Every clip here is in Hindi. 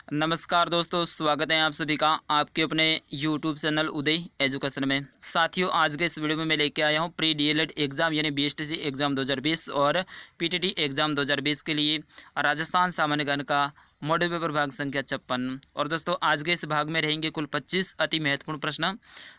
नमस्कार दोस्तों, स्वागत है आप सभी का आपके अपने YouTube चैनल उदय एजुकेशन में। साथियों, आज के इस वीडियो में मैं लेके आया हूँ प्री डीएलएड एग्ज़ाम यानी बीएसटीसी एग्ज़ाम 2020 और पीटीटी एग्ज़ाम 2020 के लिए राजस्थान सामान्य ज्ञान का मॉडल पेपर भाग संख्या 56। और दोस्तों, आज के इस भाग में रहेंगे कुल 25 अति महत्वपूर्ण प्रश्न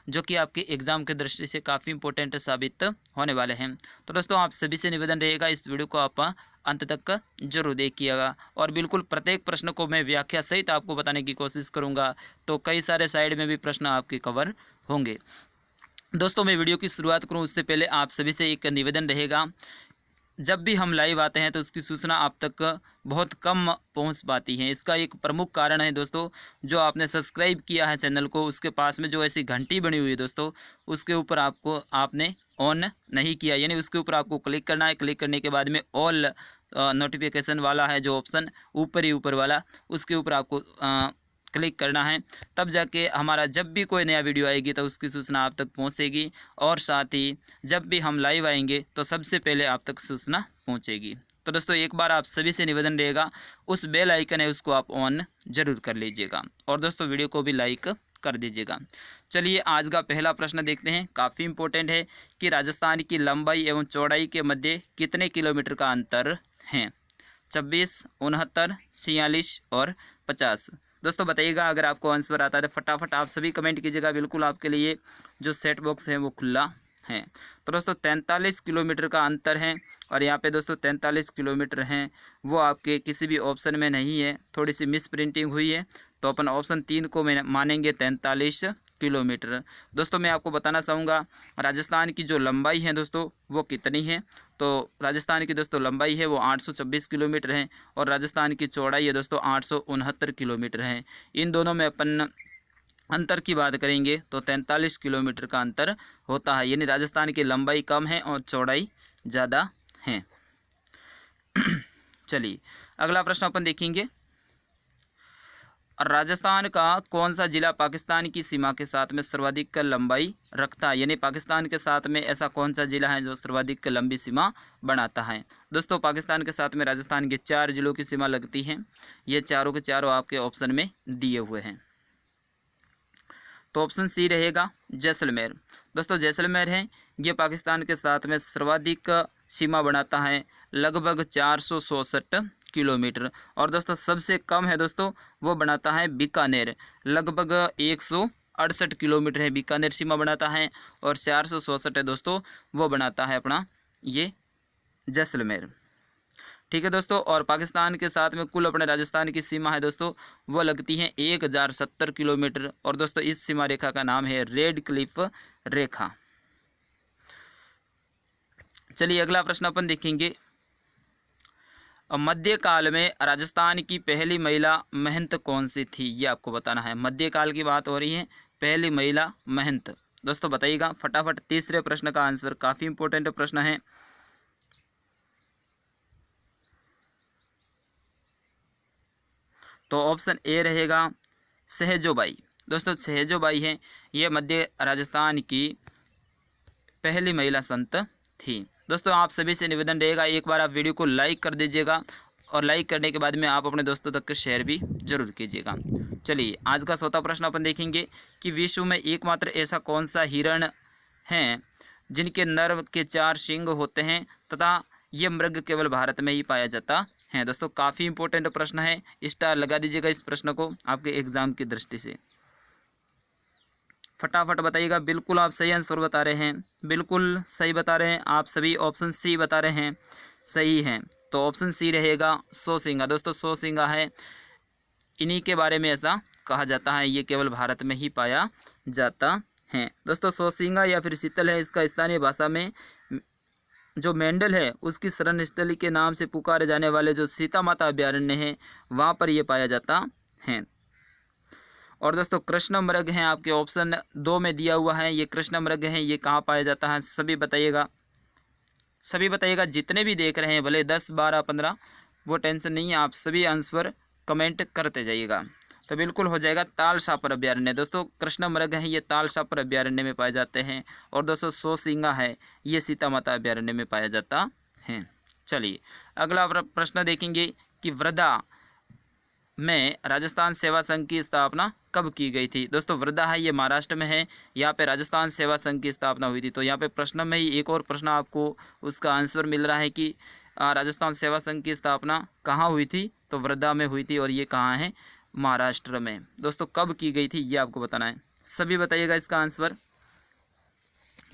जो कि आपके एग्ज़ाम की दृष्टि से काफ़ी इंपॉर्टेंट साबित होने वाले हैं। तो दोस्तों, आप सभी से निवेदन रहेगा इस वीडियो को आप अंत तक जरूर देखिएगा और बिल्कुल प्रत्येक प्रश्न को मैं व्याख्या सहित आपको बताने की कोशिश करूंगा। तो कई सारे साइड में भी प्रश्न आपके कवर होंगे। दोस्तों, मैं वीडियो की शुरुआत करूं उससे पहले आप सभी से एक निवेदन रहेगा, जब भी हम लाइव आते हैं तो उसकी सूचना आप तक बहुत कम पहुंच पाती है। इसका एक प्रमुख कारण है दोस्तों, जो आपने सब्सक्राइब किया है चैनल को, उसके पास में जो ऐसी घंटी बनी हुई है दोस्तों, उसके ऊपर आपने ऑन नहीं किया, यानी उसके ऊपर आपको क्लिक करना है। क्लिक करने के बाद में ऑल नोटिफिकेशन वाला है जो ऑप्शन ऊपर वाला, उसके ऊपर आपको क्लिक करना है। तब जाके हमारा जब भी कोई नया वीडियो आएगी तो उसकी सूचना आप तक पहुंचेगी और साथ ही जब भी हम लाइव आएंगे तो सबसे पहले आप तक सूचना पहुंचेगी। तो दोस्तों, एक बार आप सभी से निवेदन रहेगा, उस बेल आइकन है उसको आप ऑन जरूर कर लीजिएगा और दोस्तों वीडियो को भी लाइक कर दीजिएगा। चलिए, आज का पहला प्रश्न देखते हैं। काफ़ी इंपॉर्टेंट है कि राजस्थान की लंबाई एवं चौड़ाई के मध्य कितने किलोमीटर का अंतर है? 26, 69, 46 और 50। दोस्तों बताइएगा, अगर आपको आंसर आता है तो फटाफट आप सभी कमेंट कीजिएगा। बिल्कुल आपके लिए जो सेट बॉक्स है वो खुला है। तो दोस्तों 43 किलोमीटर का अंतर है और यहाँ पे दोस्तों 43 किलोमीटर हैं, वो आपके किसी भी ऑप्शन में नहीं है, थोड़ी सी मिस प्रिंटिंग हुई है। तो अपन ऑप्शन 3 को मानेंगे 43 किलोमीटर। दोस्तों मैं आपको बताना चाहूँगा राजस्थान की जो लंबाई है दोस्तों वो कितनी है। तो राजस्थान की दोस्तों लंबाई है वो 826 किलोमीटर है और राजस्थान की चौड़ाई है दोस्तों 869 किलोमीटर है। इन दोनों में अपन अंतर की बात करेंगे तो 43 किलोमीटर का अंतर होता है, यानी राजस्थान की लंबाई कम है और चौड़ाई ज़्यादा है। चलिए, अगला प्रश्न अपन देखेंगे। राजस्थान का कौन सा जिला पाकिस्तान की सीमा के साथ में सर्वाधिक लंबाई रखता है, यानी पाकिस्तान के साथ में ऐसा कौन सा जिला है जो सर्वाधिक लंबी सीमा बनाता है? दोस्तों पाकिस्तान के साथ में राजस्थान के 4 जिलों की सीमा लगती है। ये चारों के चारों आपके ऑप्शन में दिए हुए हैं। तो ऑप्शन सी रहेगा जैसलमेर। दोस्तों जैसलमेर है, ये पाकिस्तान के साथ में सर्वाधिक सीमा बनाता है, लगभग 466 किलोमीटर। और दोस्तों सबसे कम है दोस्तों वो बनाता है बीकानेर, लगभग 168 किलोमीटर है बीकानेर सीमा बनाता है और 466 है दोस्तों वो बनाता है अपना ये जैसलमेर। ठीक है दोस्तों, और पाकिस्तान के साथ में कुल अपने राजस्थान की सीमा है दोस्तों वो लगती है 1070 किलोमीटर और दोस्तों इस सीमा रेखा का नाम है रेड क्लिफ रेखा। चलिए अगला प्रश्न अपन देखेंगे। मध्यकाल में राजस्थान की पहली महिला महंत कौन सी थी, ये आपको बताना है। मध्यकाल की बात हो रही है, पहली महिला महंत। दोस्तों बताइएगा फटाफट। तीसरे प्रश्न का आंसर काफ़ी इंपॉर्टेंट प्रश्न है। तो ऑप्शन ए रहेगा सहजोबाई। दोस्तों सहजोबाई है, ये मध्य राजस्थान की पहली महिला संत थी। दोस्तों आप सभी से निवेदन रहेगा, एक बार आप वीडियो को लाइक कर दीजिएगा और लाइक करने के बाद में आप अपने दोस्तों तक शेयर भी जरूर कीजिएगा। चलिए आज का चौथा प्रश्न अपन देखेंगे कि विश्व में एकमात्र ऐसा कौन सा हिरण है जिनके नर के 4 सींग होते हैं तथा ये मृग केवल भारत में ही पाया जाता है। दोस्तों काफ़ी इंपॉर्टेंट प्रश्न है, स्टार लगा दीजिएगा इस प्रश्न को आपके एग्जाम की दृष्टि से। फटाफट बताइएगा। बिल्कुल आप सही आंसर बता रहे हैं, बिल्कुल सही बता रहे हैं आप सभी। ऑप्शन सी बता रहे हैं, सही हैं। तो ऑप्शन सी रहेगा सोसिंगा। दोस्तों सोसिंगा है, इन्हीं के बारे में ऐसा कहा जाता है, ये केवल भारत में ही पाया जाता है। दोस्तों सोसिंगा या फिर शीतल है, इसका स्थानीय भाषा में जो मेंढल है उसकी शरण स्थली के नाम से पुकारे जाने वाले जो सीता माता अभ्यारण्य है वहाँ पर ये पाया जाता है। और दोस्तों कृष्ण मृग हैं, आपके ऑप्शन 2 में दिया हुआ है, ये कृष्ण मृग हैं, ये कहाँ पाया जाता है? सभी बताइएगा, सभी बताइएगा। जितने भी देख रहे हैं भले 10, 12, 15, वो टेंशन नहीं है, आप सभी आंसर कमेंट करते जाइएगा। तो बिल्कुल हो जाएगा ताल शापर अभ्यारण्य। दोस्तों कृष्ण मृग हैं, ये ताल शापर अभ्यारण्य में पाए जाते हैं। और दोस्तों सोसिंगा है, ये सीता माता अभ्यारण्य में पाया जाता है। चलिए अगला प्रश्न देखेंगे कि वृद्धा में राजस्थान सेवा संघ की स्थापना कब की गई थी? दोस्तों वर्धा है, ये महाराष्ट्र में है। यहाँ पे राजस्थान सेवा संघ की स्थापना हुई थी। तो यहाँ पे प्रश्न में ही एक और प्रश्न आपको उसका आंसर मिल रहा है कि राजस्थान सेवा संघ की स्थापना कहाँ हुई थी? तो वर्धा में हुई थी, और ये कहाँ है? महाराष्ट्र में। दोस्तों कब की गई थी ये आपको बताना है। सभी बताइएगा इसका आंसर।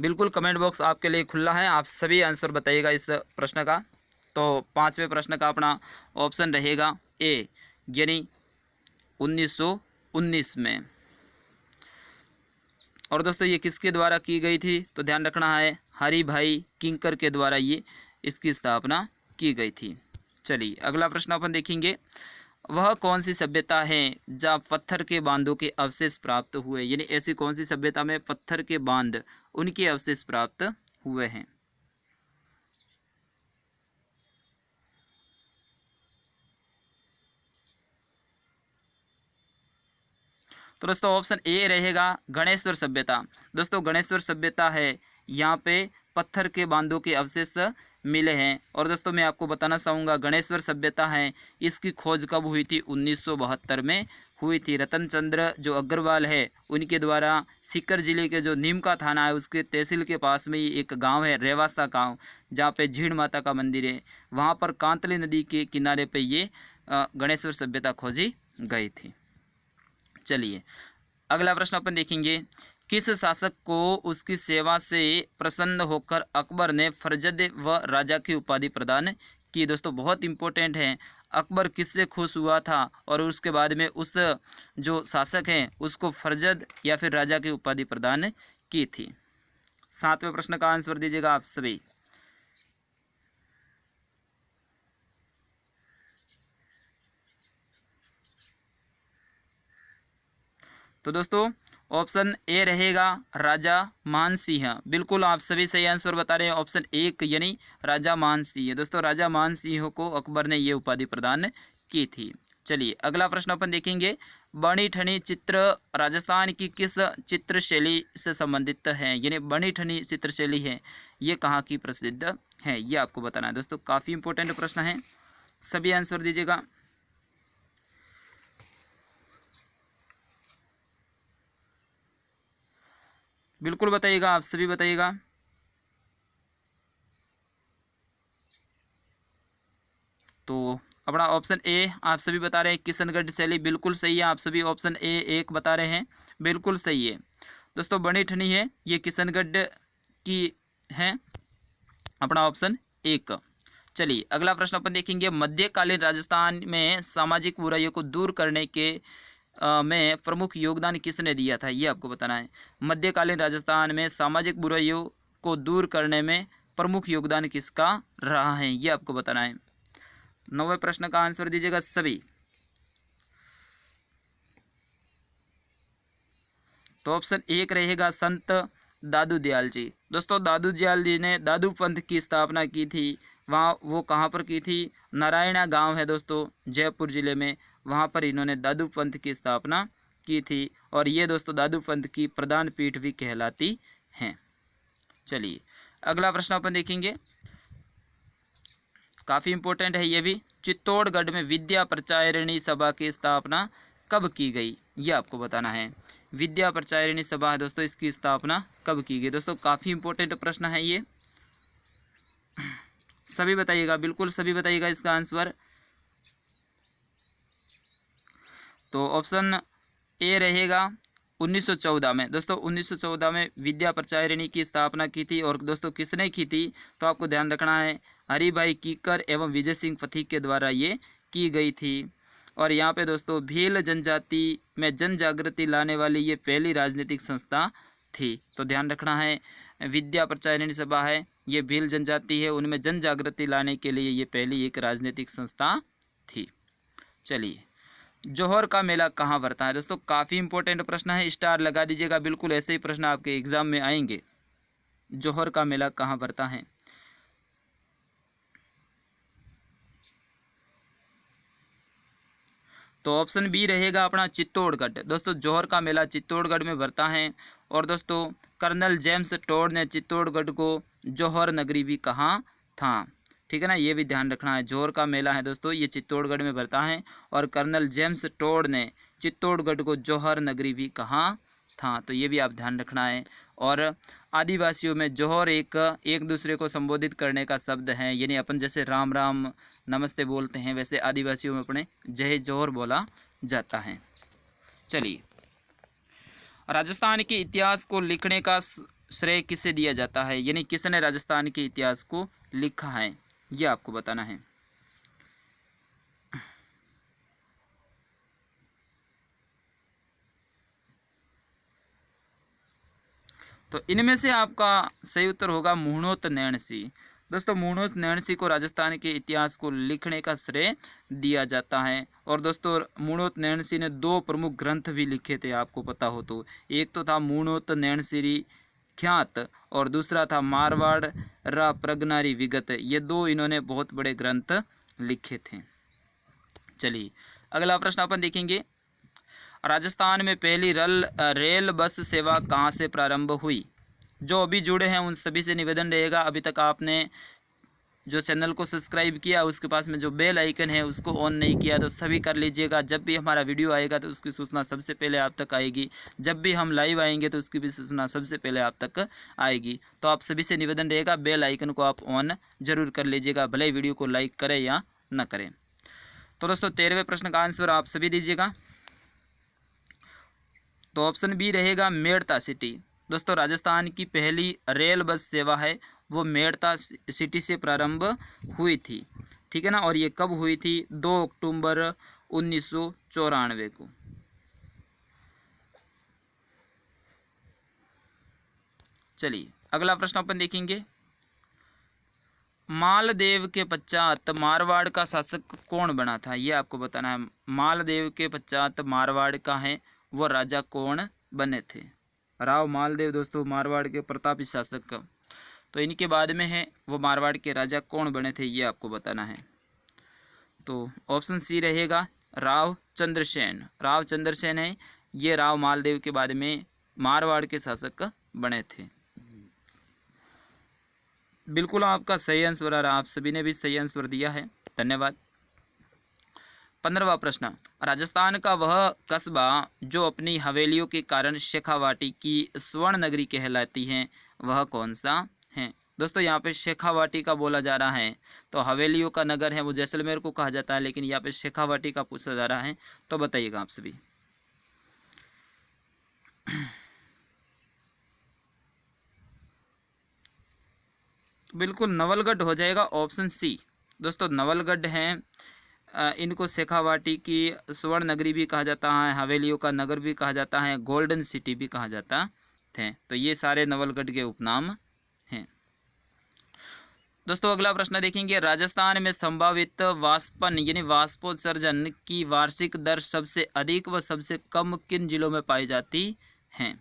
बिल्कुल कमेंट बॉक्स आपके लिए खुला है, आप सभी आंसर बताइएगा इस प्रश्न का। तो पाँचवें प्रश्न का अपना ऑप्शन रहेगा ए, यानी 1919 में। और दोस्तों ये किसके द्वारा की गई थी? तो ध्यान रखना है, हरि भाई किंकर के द्वारा ये इसकी स्थापना की गई थी। चलिए अगला प्रश्न अपन देखेंगे। वह कौन सी सभ्यता है जहाँ पत्थर के बांधों के अवशेष प्राप्त हुए? यानी ऐसी कौन सी सभ्यता में पत्थर के बांध उनके अवशेष प्राप्त हुए हैं? तो दोस्तों ऑप्शन ए रहेगा गणेश्वर सभ्यता। दोस्तों गणेश्वर सभ्यता है, यहाँ पे पत्थर के बांधों के अवशेष मिले हैं। और दोस्तों मैं आपको बताना चाहूँगा, गणेश्वर सभ्यता है इसकी खोज कब हुई थी? 1972 में हुई थी। रतन चंद्र जो अग्रवाल है उनके द्वारा सीकर जिले के जो नीम का थाना है उसके तहसील के पास में ही एक गांव है रेवासा गांव, जहाँ पे झीड़ माता का मंदिर है, वहाँ पर कांतली नदी के किनारे पे ये गणेश्वर सभ्यता खोजी गई थी। चलिए अगला प्रश्न अपन देखेंगे। किस शासक को उसकी सेवा से प्रसन्न होकर अकबर ने फरजद व राजा की उपाधि प्रदान की? दोस्तों बहुत इंपॉर्टेंट है, अकबर किससे खुश हुआ था और उसके बाद में उस जो शासक हैं उसको फरजद या फिर राजा की उपाधि प्रदान की थी? सातवें प्रश्न का आंसर दीजिएगा आप सभी। तो दोस्तों ऑप्शन ए रहेगा राजा मानसिंह। बिल्कुल आप सभी सही आंसर बता रहे हैं, ऑप्शन एक यानी राजा मानसिंह। दोस्तों राजा मानसिंह को अकबर ने ये उपाधि प्रदान की थी। चलिए अगला प्रश्न अपन देखेंगे। बनी ठनी चित्र राजस्थान की किस चित्र शैली से संबंधित है? यानी बनी ठनी चित्र शैली है ये कहाँ की प्रसिद्ध है, ये आपको बताना है। दोस्तों काफ़ी इंपॉर्टेंट प्रश्न है, सभी आंसर दीजिएगा। बिल्कुल बताइएगा, आप सभी बताइएगा। तो अपना ऑप्शन ए आप सभी बता रहे हैं किशनगढ़ शैली, बिल्कुल सही है। आप सभी ऑप्शन ए एक बता रहे हैं, बिल्कुल सही है। दोस्तों बनी ठनी है ये किशनगढ़ की है, अपना ऑप्शन एक। चलिए अगला प्रश्न अपन देखेंगे। मध्यकालीन राजस्थान में सामाजिक बुराइयों को दूर करने के में प्रमुख योगदान किसने दिया था, ये आपको बताना है। मध्यकालीन राजस्थान में सामाजिक बुराइयों को दूर करने में प्रमुख योगदान किसका रहा है, ये आपको बताना है। 9वें प्रश्न का आंसर दीजिएगा सभी। तो ऑप्शन एक रहेगा संत दादू दयाल जी। दोस्तों दादू दयाल जी ने दादू पंथ की स्थापना की थी, वहाँ वो कहाँ पर की थी? नारायणा गांव है दोस्तों जयपुर ज़िले में, वहाँ पर इन्होंने दादू पंथ की स्थापना की थी। और ये दोस्तों दादू पंथ की प्रधान पीठ भी कहलाती हैं। चलिए अगला प्रश्न अपन देखेंगे, काफ़ी इंपॉर्टेंट है ये भी। चित्तौड़गढ़ में विद्या प्रचारिणी सभा की स्थापना कब की गई, ये आपको बताना है। विद्या प्रचारिणी सभा है दोस्तों, इसकी स्थापना कब की गई? दोस्तों काफ़ी इंपॉर्टेंट प्रश्न है ये, सभी बताइएगा, बिल्कुल सभी बताइएगा इसका आंसर। तो ऑप्शन ए रहेगा 1914 में। दोस्तों 1914 में विद्या प्रचारिणी की स्थापना की थी। और दोस्तों किसने की थी? तो आपको ध्यान रखना है, हरिभाई कीकर एवं विजय सिंह पथिक के द्वारा ये की गई थी। और यहाँ पे दोस्तों भील जनजाति में जन जागृति लाने वाली ये पहली राजनीतिक संस्था थी। तो ध्यान रखना है, विद्या प्रचारिणी सभा है ये भील जनजाति है, उनमें जन जागृति लाने के लिए ये पहली एक राजनीतिक संस्था थी। चलिए जोहर का मेला कहाँ भरता है? दोस्तों काफ़ी इंपॉर्टेंट प्रश्न है, स्टार लगा दीजिएगा, बिल्कुल ऐसे ही प्रश्न आपके एग्जाम में आएंगे। जोहर का मेला कहाँ भरता है? तो ऑप्शन बी रहेगा अपना चित्तौड़गढ़। दोस्तों जोहर का मेला चित्तौड़गढ़ में भरता है। और दोस्तों कर्नल जेम्स टोड ने चित्तौड़गढ़ को जौहर नगरी भी कहा था। ठीक है ना, ये भी ध्यान रखना है। जौहर का मेला है दोस्तों, ये चित्तौड़गढ़ में भरता है और कर्नल जेम्स टोड ने चित्तौड़गढ़ को जौहर नगरी भी कहा था, तो ये भी आप ध्यान रखना है। और आदिवासियों में जौहर एक दूसरे को संबोधित करने का शब्द है, यानी अपन जैसे राम राम नमस्ते बोलते हैं, वैसे आदिवासियों में अपने जय जौहर बोला जाता है। चलिए, राजस्थान के इतिहास को लिखने का श्रेय किसे दिया जाता है, यानी किसने राजस्थान के इतिहास को लिखा है, ये आपको बताना है। तो इनमें से आपका सही उत्तर होगा मुहणोत नैणसी। दोस्तों, मुहणोत नैणसी को राजस्थान के इतिहास को लिखने का श्रेय दिया जाता है। और दोस्तों, मुहणोत नैणसी ने 2 प्रमुख ग्रंथ भी लिखे थे, आपको पता हो तो। एक तो था मुहणोत नैणसी ख्यात और दूसरा था मारवाड़ रा प्रगनारी विगत। ये 2 इन्होंने बहुत बड़े ग्रंथ लिखे थे। चलिए, अगला प्रश्न अपन देखेंगे। राजस्थान में पहली रेल बस सेवा कहाँ से प्रारंभ हुई? जो अभी जुड़े हैं उन सभी से निवेदन रहेगा, अभी तक आपने जो चैनल को सब्सक्राइब किया उसके पास में जो बेल आइकन है उसको ऑन नहीं किया तो सभी कर लीजिएगा। जब भी हमारा वीडियो आएगा तो उसकी सूचना सबसे पहले आप तक आएगी, जब भी हम लाइव आएंगे तो उसकी भी सूचना सबसे पहले आप तक आएगी। तो आप सभी से निवेदन रहेगा, बेल आइकन को आप ऑन जरूर कर लीजिएगा, भले ही वीडियो को लाइक करें या न करें। तो दोस्तों, 13वें प्रश्न का आंसर आप सभी दीजिएगा। तो ऑप्शन बी रहेगा मेड़ता सिटी। दोस्तों, राजस्थान की पहली रेल बस सेवा है वो मेड़ता सिटी से प्रारंभ हुई थी, ठीक है ना। और ये कब हुई थी? 2 अक्टूबर 1994 को। चलिए, अगला प्रश्न अपन देखेंगे। मालदेव के पश्चात मारवाड़ का शासक कौन बना था, ये आपको बताना है। मालदेव के पश्चात मारवाड़ का है वो राजा कौन बने थे? राव मालदेव दोस्तों मारवाड़ के प्रतापी शासक। तो इनके बाद में है वो मारवाड़ के राजा कौन बने थे, ये आपको बताना है। तो ऑप्शन सी रहेगा राव चंद्रसेन। राव चंद्रसेन है ये राव मालदेव के बाद में मारवाड़ के शासक बने थे। बिल्कुल आपका सही आंसर आ रहा, आप सभी ने भी सही आंसर दिया है, धन्यवाद। 15वां प्रश्न। राजस्थान का वह कस्बा जो अपनी हवेलियों के कारण शेखावाटी की स्वर्ण नगरी कहलाती है वह कौन सा है? दोस्तों, यहाँ पे शेखावाटी का बोला जा रहा है, तो हवेलियों का नगर है वो जैसलमेर को कहा जाता है, लेकिन यहाँ पे शेखावाटी का पूछा जा रहा है, तो बताइएगा आप सभी। बिल्कुल नवलगढ़ हो जाएगा, ऑप्शन सी। दोस्तों, नवलगढ़ हैं, इनको शेखावाटी की स्वर्ण नगरी भी कहा जाता है, हवेलियों का नगर भी कहा जाता है, गोल्डन सिटी भी कहा जाता है। तो ये सारे नवलगढ़ के उपनाम हैं। दोस्तों, अगला प्रश्न देखेंगे। राजस्थान में संभावित वाष्पन यानी वाष्पोत्सर्जन की वार्षिक दर सबसे अधिक व सबसे कम किन जिलों में पाई जाती है?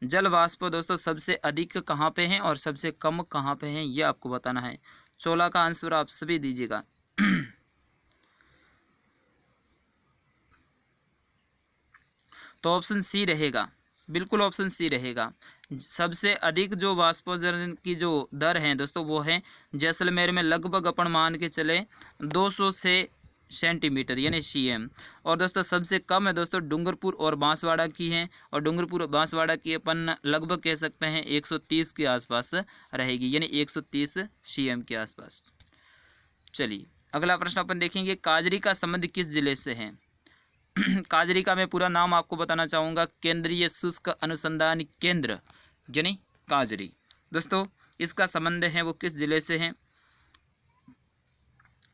जल वाष्प दोस्तों सबसे अधिक कहाँ पे हैं और सबसे कम कहाँ पे हैं, ये आपको बताना है। 16 का आंसर आप सभी दीजिएगा। तो ऑप्शन सी रहेगा, बिल्कुल ऑप्शन सी रहेगा। सबसे अधिक जो वाष्पोत्सर्जन की जो दर है दोस्तों वो है जैसलमेर में, लगभग अपन मान के चले 200 से सेंटीमीटर यानी cm। और दोस्तों सबसे कम है दोस्तों डूंगरपुर और बांसवाड़ा की है, और डूंगरपुर बांसवाड़ा की अपन लगभग कह सकते हैं 130 के आसपास रहेगी, यानी 130 cm के आसपास। चलिए, अगला प्रश्न अपन देखेंगे। काजरी का संबंध किस जिले से है? काजरी का मैं पूरा नाम आपको बताना चाहूँगा, केंद्रीय शुष्क अनुसंधान केंद्र यानी काजरी। दोस्तों, इसका संबंध है वो किस जिले से है?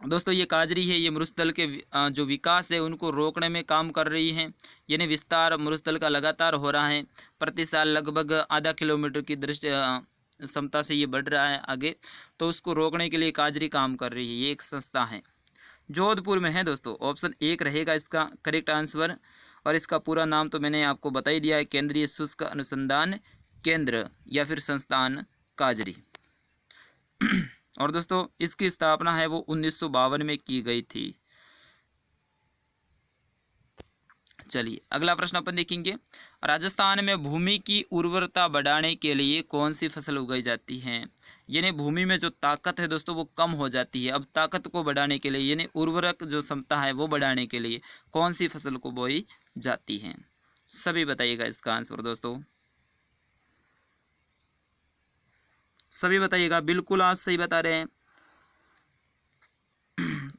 दोस्तों, ये काजरी है ये मरुस्थल के जो विकास है उनको रोकने में काम कर रही है, यानी विस्तार मरुस्थल का लगातार हो रहा है, प्रति साल लगभग आधा किलोमीटर की दृष्टि क्षमता से ये बढ़ रहा है आगे, तो उसको रोकने के लिए काजरी काम कर रही है। ये एक संस्था है, जोधपुर में है दोस्तों। ऑप्शन 1 रहेगा इसका करेक्ट आंसर, और इसका पूरा नाम तो मैंने आपको बता ही दिया है, केंद्रीय शुष्क अनुसंधान केंद्र या फिर संस्थान काजरी। और दोस्तों इसकी स्थापना है वो 1952 में की गई थी। चलिए अगला प्रश्न अपन देखेंगे। राजस्थान में भूमि की उर्वरता बढ़ाने के लिए कौन सी फसल उगाई जाती है? यानी भूमि में जो ताकत है दोस्तों वो कम हो जाती है। अब ताकत को बढ़ाने के लिए यानी उर्वरक जो क्षमता है वो बढ़ाने के लिए कौन सी फसल को बोई जाती है? सभी बताइएगा इसका आंसर दोस्तों, सभी बताइएगा। बिल्कुल आप सही बता रहे हैं।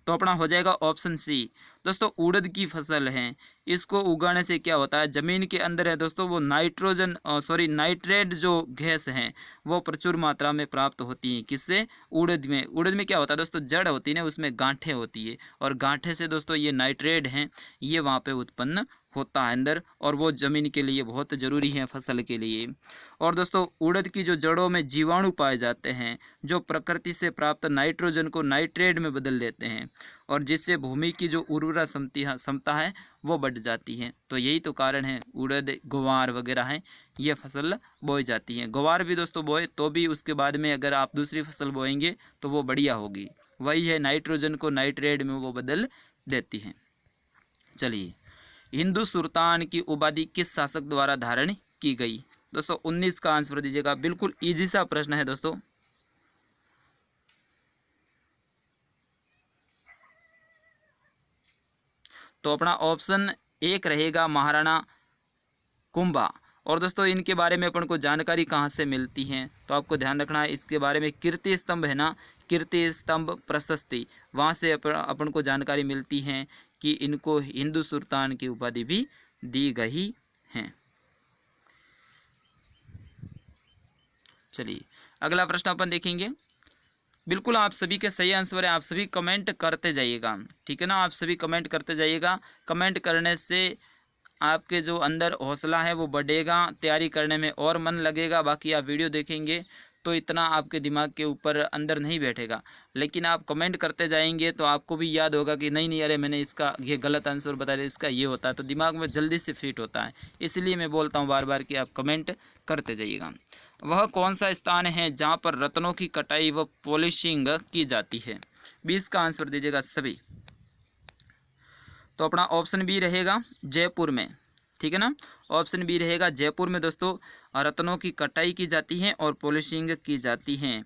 तो अपना हो जाएगा ऑप्शन सी। दोस्तों उड़द की फसल है, इसको उगाने से क्या होता है, ज़मीन के अंदर है दोस्तों वो नाइट्रोजन नाइट्रेट जो गैस हैं वो प्रचुर मात्रा में प्राप्त होती है। किससे? उड़द में। उड़द में क्या होता है दोस्तों, जड़ होती है ना, उसमें गांठें होती है और गांठे से दोस्तों ये नाइट्रेट हैं ये वहाँ पे उत्पन्न होता है अंदर, और वो ज़मीन के लिए बहुत ज़रूरी है फसल के लिए। और दोस्तों उड़द की जो जड़ों में जीवाणु पाए जाते हैं जो प्रकृति से प्राप्त नाइट्रोजन को नाइट्रेट में बदल देते हैं और जिससे भूमि की जो उर्वरा क्षमता है वो बढ़ जाती है। तो यही तो कारण है उड़द ग्वार वगैरह है ये फसल बोई जाती है। ग्वार भी दोस्तों बोए तो भी उसके बाद में अगर आप दूसरी फसल बोएंगे तो वो बढ़िया होगी। वही है नाइट्रोजन को नाइट्रेट में वो बदल देती है। चलिए हिंदू सुल्तान की उपाधि किस शासक द्वारा धारण की गई? दोस्तों 19 का आंसर दीजिएगा। बिल्कुल इजी सा प्रश्न है दोस्तों। तो अपना ऑप्शन एक रहेगा महाराणा कुंभा। और दोस्तों इनके बारे में अपन को जानकारी कहाँ से मिलती है तो आपको ध्यान रखना है इसके बारे में। कीर्ति स्तंभ है ना, कीर्ति स्तंभ प्रशस्ति, वहाँ से अपन को जानकारी मिलती है कि इनको हिंदू सुल्तान की उपाधि भी दी गई है। चलिए अगला प्रश्न अपन देखेंगे। बिल्कुल आप सभी के सही आंसर है, आप सभी कमेंट करते जाइएगा, ठीक है ना। आप सभी कमेंट करते जाइएगा। कमेंट करने से आपके जो अंदर हौसला है वो बढ़ेगा, तैयारी करने में और मन लगेगा। बाकी आप वीडियो देखेंगे तो इतना आपके दिमाग के ऊपर अंदर नहीं बैठेगा, लेकिन आप कमेंट करते जाएंगे तो आपको भी याद होगा कि नहीं नहीं अरे मैंने इसका ये गलत आंसर बता दिया, इसका ये होता है, तो दिमाग में जल्दी से फिट होता है। इसलिए मैं बोलता हूँ बार बार कि आप कमेंट करते जाइएगा। वह कौन सा स्थान है जहाँ पर रत्नों की कटाई व पॉलिशिंग की जाती है? 20 का आंसर दीजिएगा सभी। तो अपना ऑप्शन बी रहेगा जयपुर में, ठीक है ना। ऑप्शन बी रहेगा जयपुर में दोस्तों रत्नों की कटाई की जाती है और पॉलिशिंग की जाती है।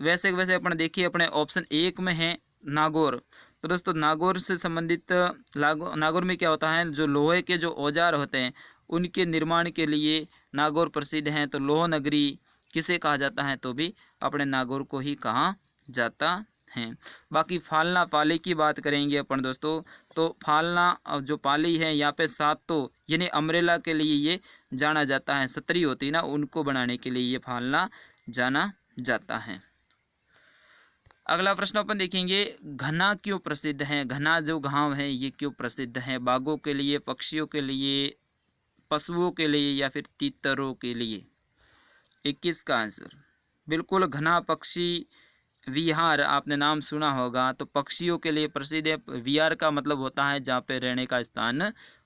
वैसे अपन देखिए अपने ऑप्शन एक में है नागौर। तो दोस्तों नागौर से संबंधित नागौर में क्या होता है, जो लोहे के जो औजार होते हैं उनके निर्माण के लिए नागौर प्रसिद्ध हैं। तो लोह नगरी किसे कहा जाता है, तो भी अपने नागौर को ही कहा जाता है। बाकी फालना पाली की बात करेंगे अपन दोस्तों, तो फालना जो पाली है यहाँ पे सातों यानी अम्ब्रेला के लिए ये जाना जाता है। सतरी होती है ना, उनको बनाने के लिए ये फालना जाना जाता है। अगला प्रश्न अपन देखेंगे, घना क्यों प्रसिद्ध है? घना जो गांव है ये क्यों प्रसिद्ध है? बाघों के लिए, पक्षियों के लिए, पशुओं के लिए या फिर तीतरों के लिए? 21 का आंसर। बिल्कुल घना पक्षी विहार आपने नाम सुना होगा, तो पक्षियों के लिए प्रसिद्ध है। विहार का मतलब होता है जहाँ पे रहने का स्थान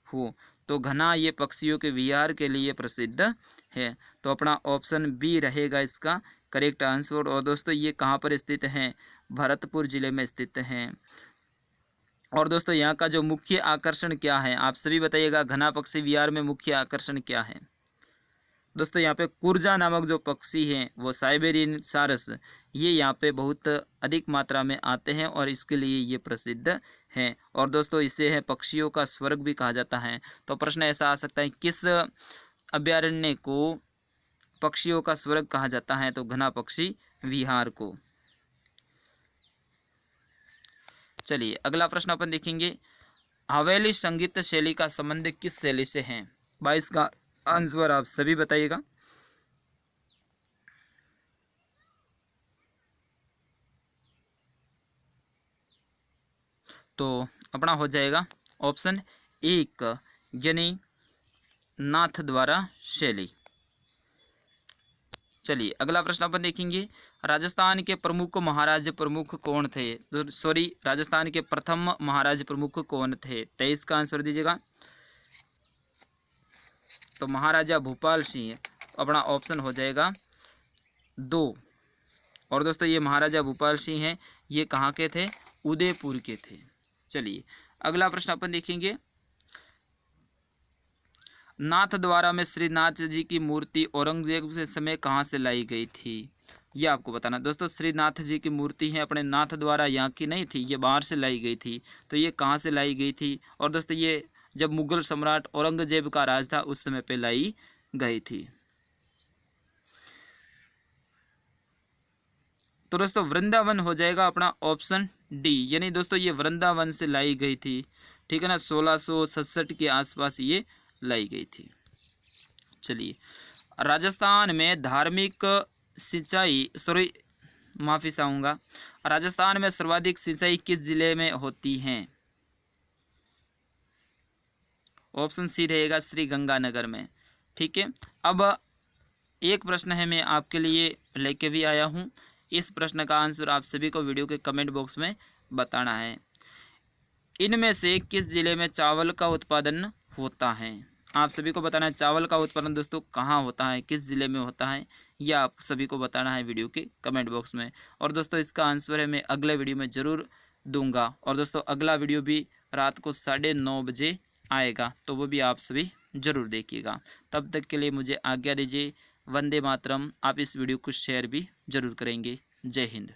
हो, तो घना ये पक्षियों के विहार के लिए प्रसिद्ध है। तो अपना ऑप्शन बी रहेगा इसका करेक्ट आंसर। और दोस्तों ये कहाँ पर स्थित है? भरतपुर जिले में स्थित है। और दोस्तों यहाँ का जो मुख्य आकर्षण क्या है आप सभी बताइएगा, घना पक्षी विहार में मुख्य आकर्षण क्या है? दोस्तों यहाँ पे कुर्जा नामक जो पक्षी हैं वो साइबेरियन सारस, ये यहाँ पे बहुत अधिक मात्रा में आते हैं और इसके लिए ये प्रसिद्ध हैं। और दोस्तों इसे है पक्षियों का स्वर्ग भी कहा जाता है। तो प्रश्न ऐसा आ सकता है किस अभयारण्य को पक्षियों का स्वर्ग कहा जाता है? तो घना पक्षी विहार को। चलिए अगला प्रश्न अपन देखेंगे, हवेली संगीत शैली का संबंध किस शैली से है? 22 का आंसर आप सभी बताइएगा। तो अपना हो जाएगा ऑप्शन एक यानी नाथ द्वारा शैली। चलिए अगला प्रश्न अपन देखेंगे, राजस्थान के प्रमुख महाराज प्रमुख कौन थे? राजस्थान के प्रथम महाराज प्रमुख कौन थे? 23 का आंसर दीजिएगा। तो महाराजा भूपाल सिंह अपना ऑप्शन हो जाएगा 2। और दोस्तों ये महाराजा भूपाल सिंह हैं, ये कहाँ के थे? उदयपुर के थे। चलिए अगला प्रश्न अपन देखेंगे, नाथद्वारा में श्रीनाथ जी की मूर्ति औरंगजेब के समय कहाँ से लाई गई थी, ये आपको बताना। दोस्तों श्रीनाथ जी की मूर्ति है अपने नाथ द्वारा यहाँ की नहीं थी, ये बाहर से लाई गई थी। तो ये कहाँ से लाई गई थी, और दोस्तों ये जब मुगल सम्राट औरंगजेब का राज था उस समय पे लाई गई थी। तो दोस्तों वृंदावन हो जाएगा अपना ऑप्शन डी, यानी दोस्तों ये वृंदावन से लाई गई थी, ठीक है ना। 1667 के आसपास ये लाई गई थी। चलिए, राजस्थान में धार्मिक सिंचाई माफ़ी चाहूँगा, राजस्थान में सर्वाधिक सिंचाई किस जिले में होती है? ऑप्शन सी रहेगा श्री गंगानगर में, ठीक है। अब एक प्रश्न है मैं आपके लिए लेके भी आया हूँ, इस प्रश्न का आंसर आप सभी को वीडियो के कमेंट बॉक्स में बताना है। इनमें से किस जिले में चावल का उत्पादन होता है? आप सभी को बताना है चावल का उत्पादन दोस्तों कहाँ होता है, किस ज़िले में होता है, यह आप सभी को बताना है वीडियो के कमेंट बॉक्स में। और दोस्तों इसका आंसर है मैं अगले वीडियो में ज़रूर दूंगा। और दोस्तों अगला वीडियो भी रात को 9:30 बजे आएगा, तो वो भी आप सभी ज़रूर देखिएगा। तब तक के लिए मुझे आज्ञा दीजिए। वंदे मातरम। आप इस वीडियो को शेयर भी ज़रूर करेंगे। जय हिंद।